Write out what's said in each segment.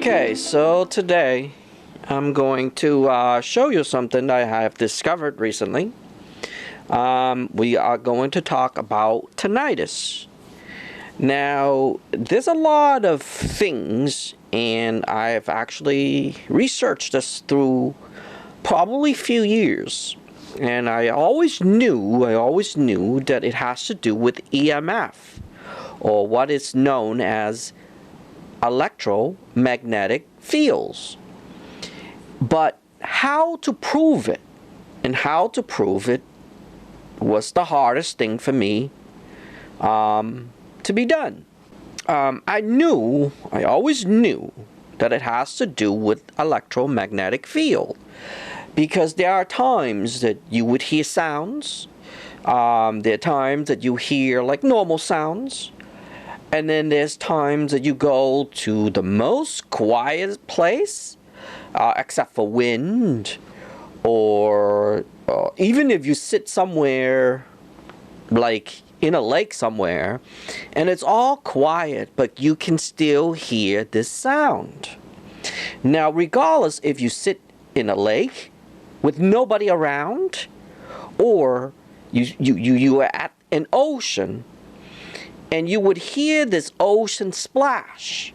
Okay, so today I'm going to show you something I have discovered recently. We are going to talk about tinnitus. Now, there's a lot of things, and I've actually researched this through probably a few years. And I always knew that it has to do with EMF, or what is known as electromagnetic fields. But how to prove it, was the hardest thing for me to be done. I always knew that it has to do with electromagnetic field, because there are times that you would hear sounds, there are times that you hear like normal sounds, and then there's times that you go to the most quiet place, except for wind, or even if you sit somewhere like in a lake somewhere, and it's all quiet, but you can still hear this sound. Now, regardless if you sit in a lake with nobody around, or you are at an ocean, and you would hear this ocean splash.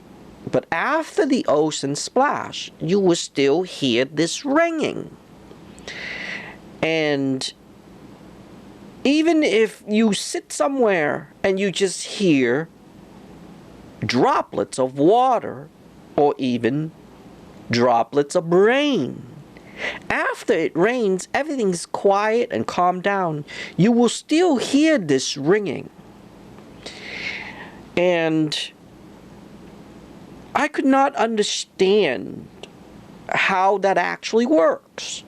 But after the ocean splash, you will still hear this ringing. And even if you sit somewhere and you just hear droplets of water, or even droplets of rain, after it rains, everything's quiet and calmed down, you will still hear this ringing. And I could not understand how that actually works.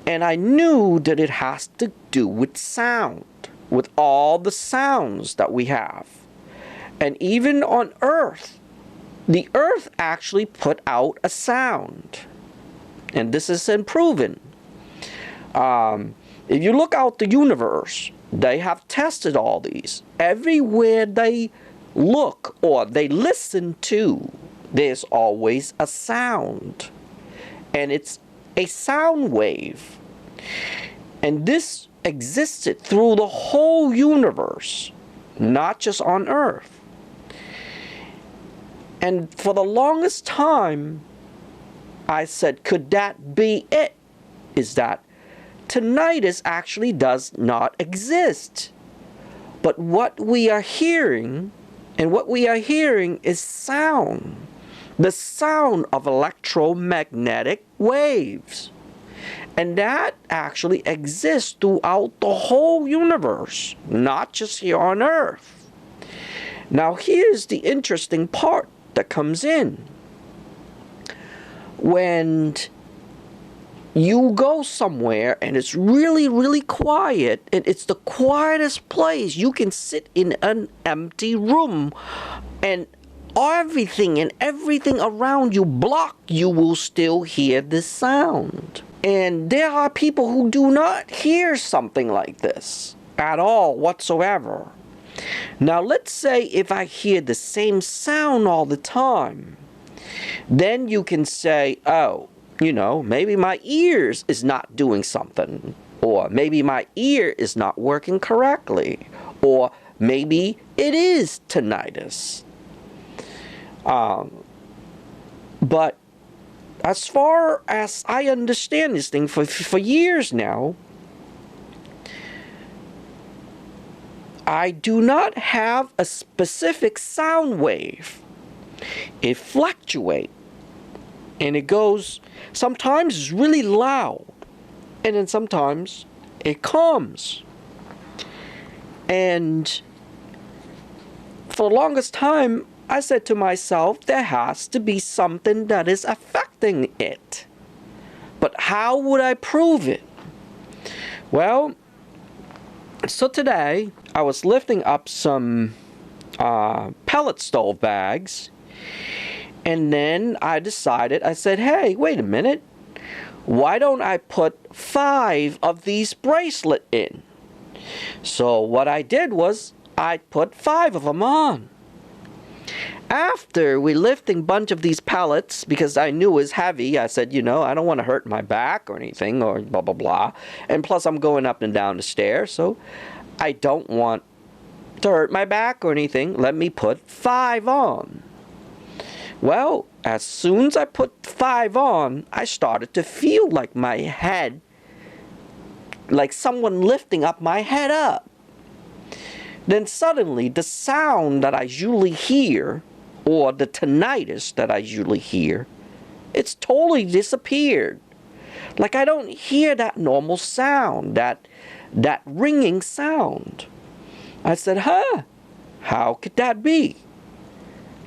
And I knew that it has to do with sound, with all the sounds that we have. And even on Earth, the Earth actually put out a sound. And this is proven. If you look out the universe, they have tested all these. Everywhere they look or they listen to, there's always a sound. And it's a sound wave. And this existed through the whole universe, not just on Earth. And for the longest time, I said, could that be it? Is that tinnitus actually does not exist? But what we are hearing, is sound. The sound of electromagnetic waves. And that actually exists throughout the whole universe, not just here on Earth. Now here's the interesting part that comes in. When you go somewhere and it's really, really quiet, and it's the quietest place, you can sit in an empty room and everything around you blocked, you will still hear this sound. And there are people who do not hear something like this at all whatsoever. Now let's say if I hear the same sound all the time, then you can say, oh, maybe my ears is not doing something, or maybe my ear is not working correctly, or maybe it is tinnitus. But as far as I understand this thing for years now, I do not have a specific sound wave. It fluctuates. And it goes, sometimes it's really loud, and then sometimes it calms. And for the longest time, I said to myself, there has to be something that is affecting it. But how would I prove it? Well, so today, I was lifting up some pellet stove bags. And then I said, hey, wait a minute. Why don't I put 5 of these bracelets in? So what I did was I put 5 of them on. after we lifting a bunch of these pallets, because I knew it was heavy, I said, you know, I don't want to hurt my back or anything, or blah, blah, blah. And plus, I'm going up and down the stairs, so I don't want to hurt my back or anything. Let me put 5 on. Well, as soon as I put 5 on, I started to feel like my head, like someone lifting up my head up. Then suddenly, the sound that I usually hear, or the tinnitus that I usually hear, it's totally disappeared. Like I don't hear that normal sound, that ringing sound. I said, huh, how could that be?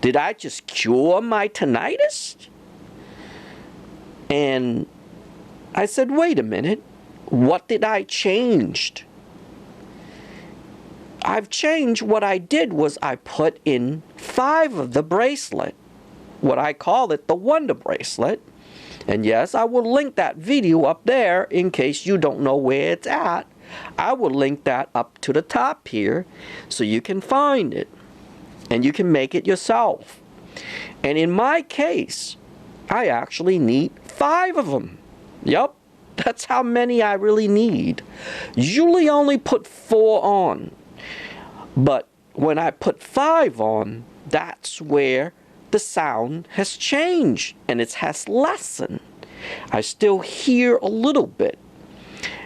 Did I just cure my tinnitus? And I said, wait a minute, what did I change? I've changed. What I did was I put in 5 of the bracelet, what I call it the Wonder Bracelet. And yes, I will link that video up there in case you don't know where it's at. I will link that up to the top here so you can find it and you can make it yourself. And in my case, I actually need 5 of them. Yep, that's how many I really need. Usually only put 4 on. But when I put 5 on, that's where the sound has changed and it has lessened. I still hear a little bit.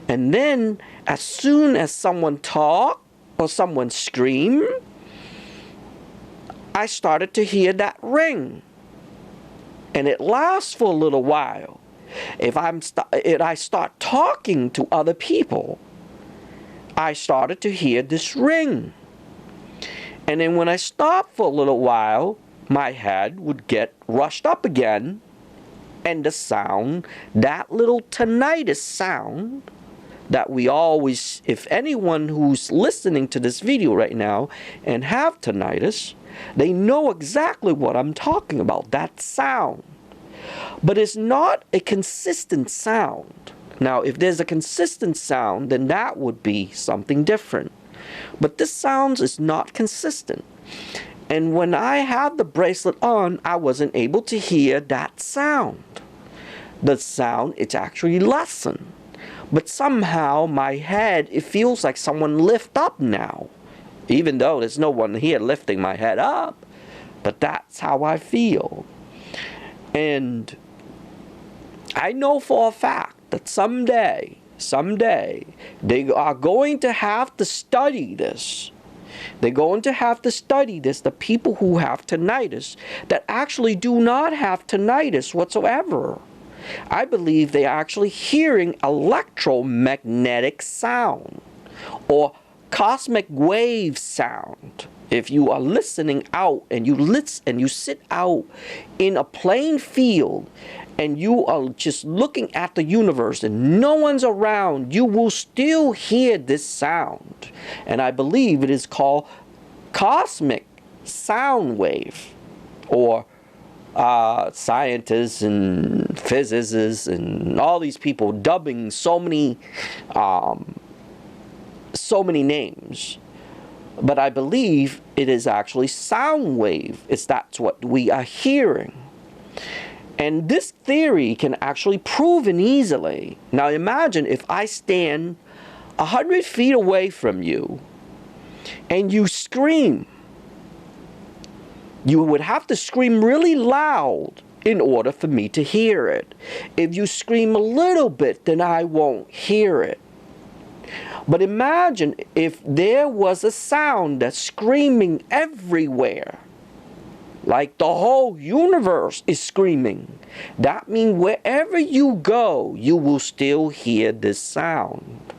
And then as soon as someone talk or someone scream, I started to hear that ring. And it lasts for a little while. If I start talking to other people, I started to hear this ring. And then when I stopped for a little while, my head would get rushed up again. And the sound, that little tinnitus sound that we always, if anyone who's listening to this video right now and have tinnitus, they know exactly what I'm talking about, that sound. But it's not a consistent sound. Now, if there's a consistent sound, then that would be something different. But this sound is not consistent. And when I had the bracelet on, I wasn't able to hear that sound. The sound, it's actually lessened. But somehow my head, it feels like someone lift up now. Even though there's no one here lifting my head up. But that's how I feel. And I know for a fact that someday, they are going to have to study this. They're going to have to study this, the people who have tinnitus that actually do not have tinnitus whatsoever. I believe they are actually hearing electromagnetic sound or cosmic wave sound. If you are listening out and you sit out in a plain field and you are just looking at the universe and no one's around, you will still hear this sound. And I believe it is called cosmic sound wave, or scientists and physicists and all these people dubbing so many names. But I believe it is actually sound wave. That's what we are hearing. And this theory can actually proven easily. Now imagine if I stand 100 feet away from you and you scream. You would have to scream really loud in order for me to hear it. If you scream a little bit, then I won't hear it. But imagine if there was a sound that's screaming everywhere. Like the whole universe is screaming. That means wherever you go, you will still hear this sound.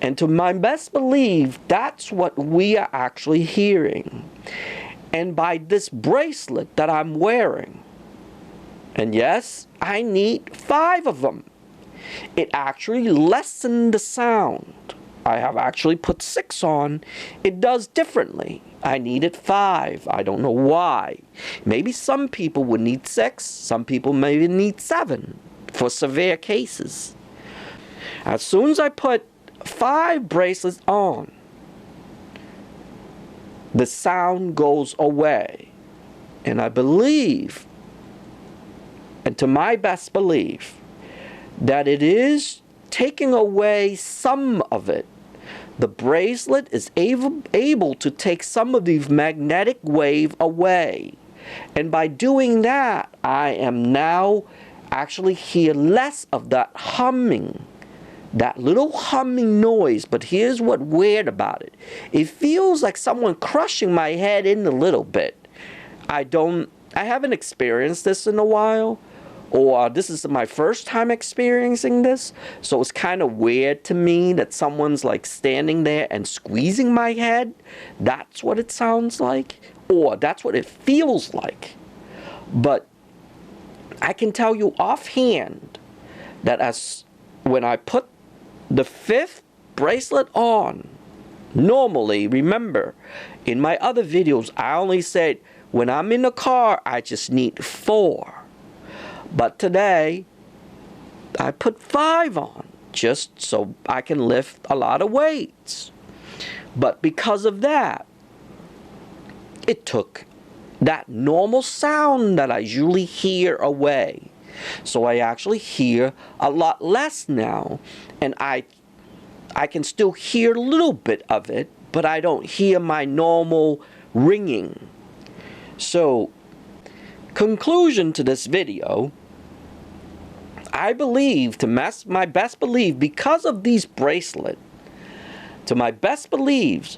And to my best belief, that's what we are actually hearing. And by this bracelet that I'm wearing, and yes, I need 5 of them, it actually lessened the sound. I have actually put 6 on. It does differently. I needed 5. I don't know why. Maybe some people would need 6. Some people maybe need 7 for severe cases. As soon as I put 5 bracelets on, the sound goes away. And I believe, and to my best belief, that it is taking away some of it. The bracelet is able to take some of the magnetic wave away. And by doing that, I am now actually hear less of that humming, that little humming noise. But here's what weird about it. It feels like someone crushing my head in a little bit. I haven't experienced this in a while, or this is my first time experiencing this, so it's kind of weird to me that someone's like standing there and squeezing my head. That's what it sounds like, or that's what it feels like. But I can tell you offhand that when I put the 5th bracelet on, normally, remember, in my other videos, I only said, when I'm in the car, I just need 4. But today, I put 5 on, just so I can lift a lot of weights. But because of that, it took that normal sound that I usually hear away. So I actually hear a lot less now. And I can still hear a little bit of it, but I don't hear my normal ringing. So, conclusion to this video, I believe, to my best belief, because of these bracelets, to my best beliefs,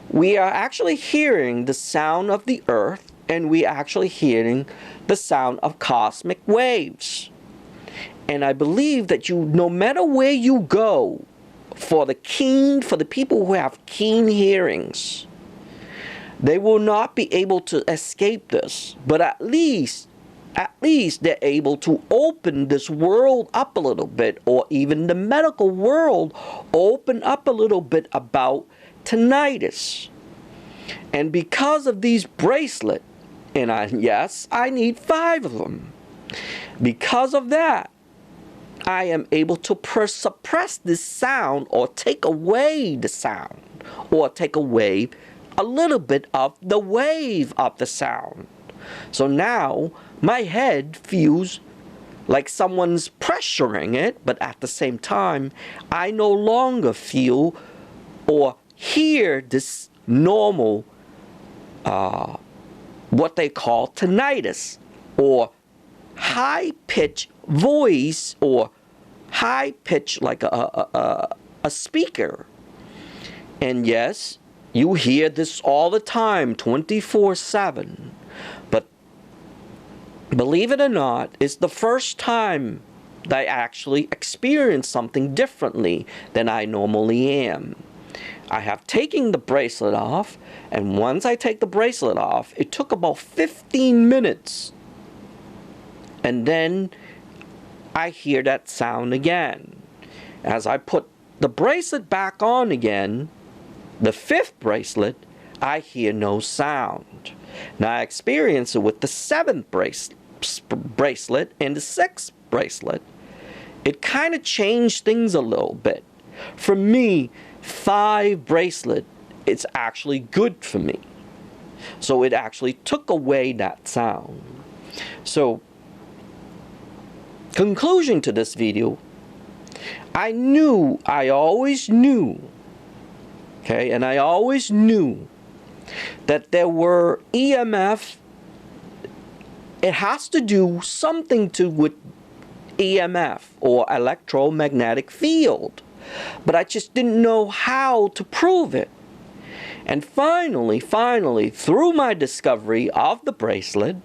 we are actually hearing the sound of the earth, and we are actually hearing the sound of cosmic waves. And I believe that no matter where you go, for the people who have keen hearings, they will not be able to escape this, but at least they're able to open this world up a little bit, or even the medical world open up a little bit about tinnitus. And because of these bracelets, and yes, I need 5 of them. Because of that, I am able to suppress this sound, or take away the sound, or take away a little bit of the wave of the sound. So now my head feels like someone's pressuring it, but at the same time, I no longer feel or hear this normal, what they call tinnitus, or high-pitched voice, or high-pitched like a speaker. And yes, you hear this all the time, 24/7. But believe it or not, it's the first time that I actually experience something differently than I normally am. I have taken the bracelet off, and once I take the bracelet off, it took about 15 minutes. And then I hear that sound again. As I put the bracelet back on again, the 5th bracelet, I hear no sound. Now I experience it with the 7th bracelet and the 6th bracelet. It kind of changed things a little bit. For me, 5 bracelet, it's actually good for me. So it actually took away that sound. So, conclusion to this video, I always knew, okay, and I always knew that there were EMF, it has to do something with EMF, or electromagnetic field, but I just didn't know how to prove it. And finally, through my discovery of the bracelet,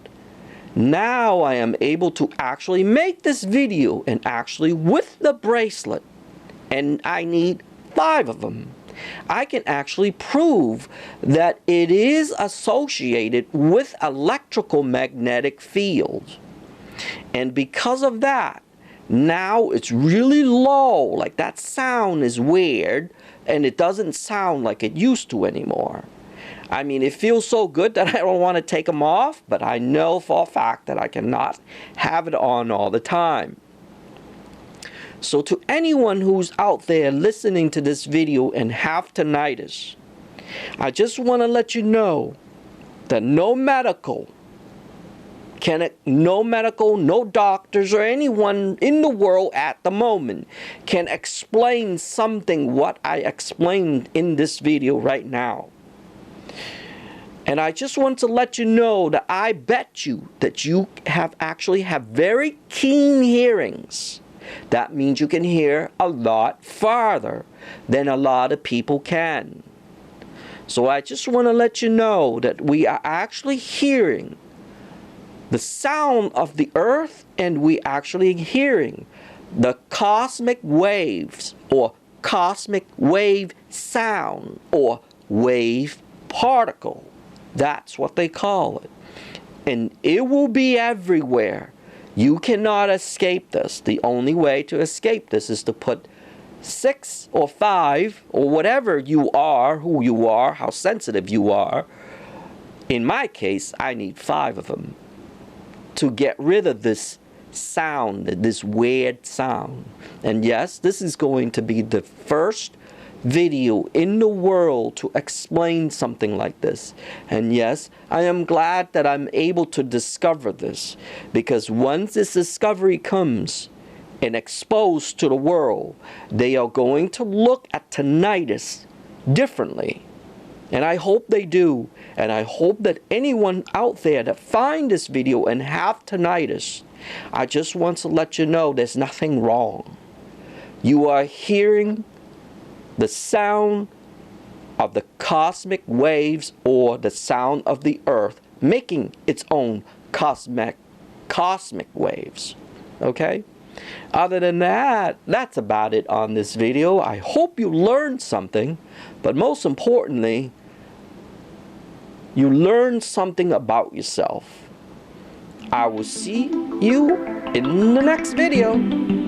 now I am able to actually make this video, and actually with the bracelet, and I need 5 of them, I can actually prove that it is associated with electromagnetic fields. And because of that, now it's really low, like that sound is weird, and it doesn't sound like it used to anymore. I mean, it feels so good that I don't want to take them off, but I know for a fact that I cannot have it on all the time. So to anyone who's out there listening to this video and have tinnitus, I just want to let you know that no medical no medical, no doctors or anyone in the world at the moment can explain something what I explained in this video right now. And I just want to let you know that I bet you that you actually have very keen hearings. That means you can hear a lot farther than a lot of people can. So I just want to let you know that we are actually hearing the sound of the earth, and we actually hearing the cosmic waves or cosmic wave sound or wave particle. That's what they call it. And it will be everywhere. You cannot escape this. The only way to escape this is to put 6 or 5 or whatever you are, who you are, how sensitive you are. In my case, I need 5 of them to get rid of this sound, this weird sound. And yes, this is going to be the first video in the world to explain something like this. And yes, I am glad that I'm able to discover this, because once this discovery comes and exposed to the world, they are going to look at tinnitus differently. And I hope they do. And I hope that anyone out there that find this video and have tinnitus, I just want to let you know there's nothing wrong. You are hearing the sound of the cosmic waves or the sound of the earth making its own cosmic waves. Okay? Other than that, that's about it on this video. I hope you learned something, but most importantly, you learned something about yourself. I will see you in the next video.